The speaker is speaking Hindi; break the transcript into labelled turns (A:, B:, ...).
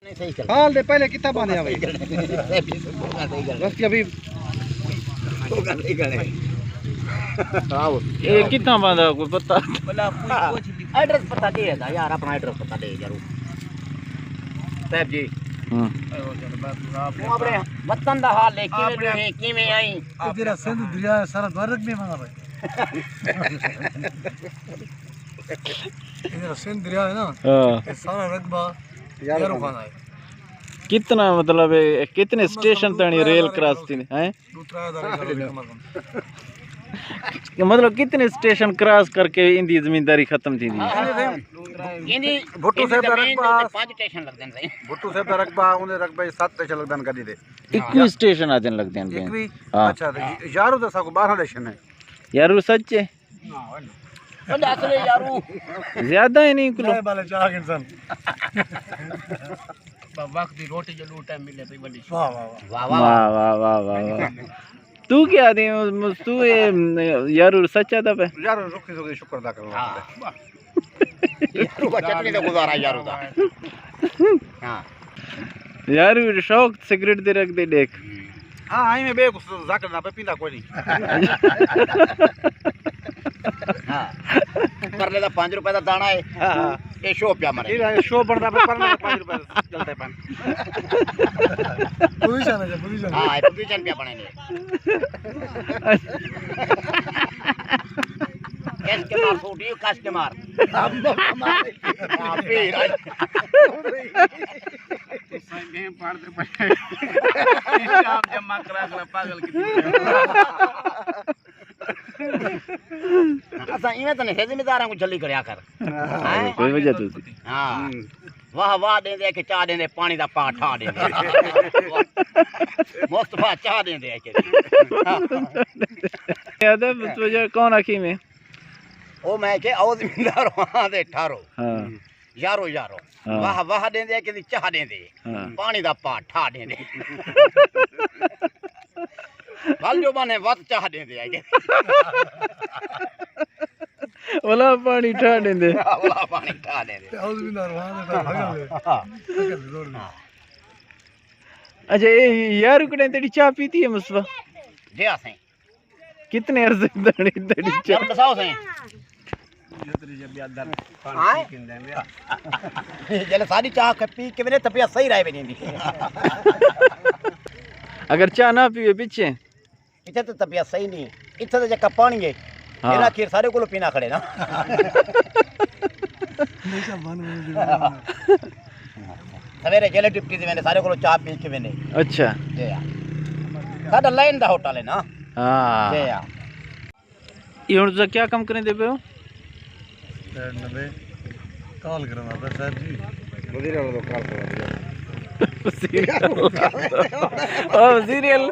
A: हाल दे पहले कितना बांधे भाई बस अभी
B: ये कितना बांधा कोई पता
C: एड्रेस पता दे यार अपना एड्रेस पता दे जरूर साहब जी अपने वतन दा हाल है किवें आई
A: तेरा सिंध दरिया सारा द्वारक में माना भाई तेरा सिंध दरिया है ना ये सारा रकबा यारों खाना है।
B: कितना मतलब कितने स्टेशन तक रेल क्रॉस थी हैं मतलब कितने स्टेशन क्रॉस करके इंदी जमींदारी खत्म थी
C: इंदी
A: भुट्टू साहब दा रकबा
C: 5 स्टेशन लगदे ने
A: भुट्टू साहब दा रकबा उन्हें रकबा 7 स्टेशन लगदन कदी दे
B: 21 स्टेशन आ जन लगदे हैं हां
A: अच्छा यारो तो साको 12 स्टेशन है
B: यार वो सच है
C: असले यारू
B: ज्यादा है नहीं कुल
A: वाले चाह इंसान
C: वक्त दी रोटी जो लूटा मिले भाई बड़ी
A: वाह वाह
C: वाह
B: वाह वाह वाह वाह वाह तू क्या दे तू ये यार सच्चा था पे
A: यार रुक के शुक्र अदा करो
C: यारू का चटनी तो गुजारा यारू दा हां
B: यार शौक सिगरेट दे रख दे देख
A: हां आई में बे जाकर ना पे पींदा कोई नहीं
C: हां परले दा 5 रुपए दा दाना है हां ये शो पे मारे
A: ये शो बनदा पे परले 5 रुपए चलते पान पोजीशन है पोजीशन
C: हां पोजीशन पे बनेंगे कैश के मार फूटी कैश के मार आप पे संगे पाड़ दे हिसाब जमा करा कर पागल की असा इवें तो नहीं जिम्मेदार को जल्दी करया कर
B: कोई वजह तो
C: हां वाह वाह दे दे के चाह दे दे पानी दा पा ठा दे दे मुस्तफा चाह दे दे के
B: याद है वजह कौन आखी में
C: ओ मैं के ओ जिम्मेदार वहां दे ठारो
B: हां
C: यारो यारो वाह वाह दे दे के चाह दे दे पानी दा पा ठा दे दे वाल जो बने वत चाह दे दे आगे
B: वाला पानी ठा दे दे
C: वाला पानी ठा दे दे
A: औज भी ना वहां दे भागल
B: अच्छा ये यार कने तेरी चाय पीती है मुस्तफा
C: दे आसे
B: कितने अर्ज दड़ी दड़ी चाय
C: चल बताओ से जले सारी चाह पी के मेरे तबियत सही रहे बनी
B: अगर चाय ना पीवे पीछे
C: इथे तो तबियत सही नहीं इथे तो जका पानी है मेरा खीर सारे को पीना खड़े ना सवेरे जले डिप्टी दी मैंने सारे को चाह पी के मैंने
B: अच्छा
C: जे यार साडा लाइन दा होटल है ना
B: हां
C: जे यार
B: ये हुन जो क्या काम करने दे पे हो
A: नबे कॉल करना था सर जी वजीर वाला कॉल करा दिया
B: सीरियल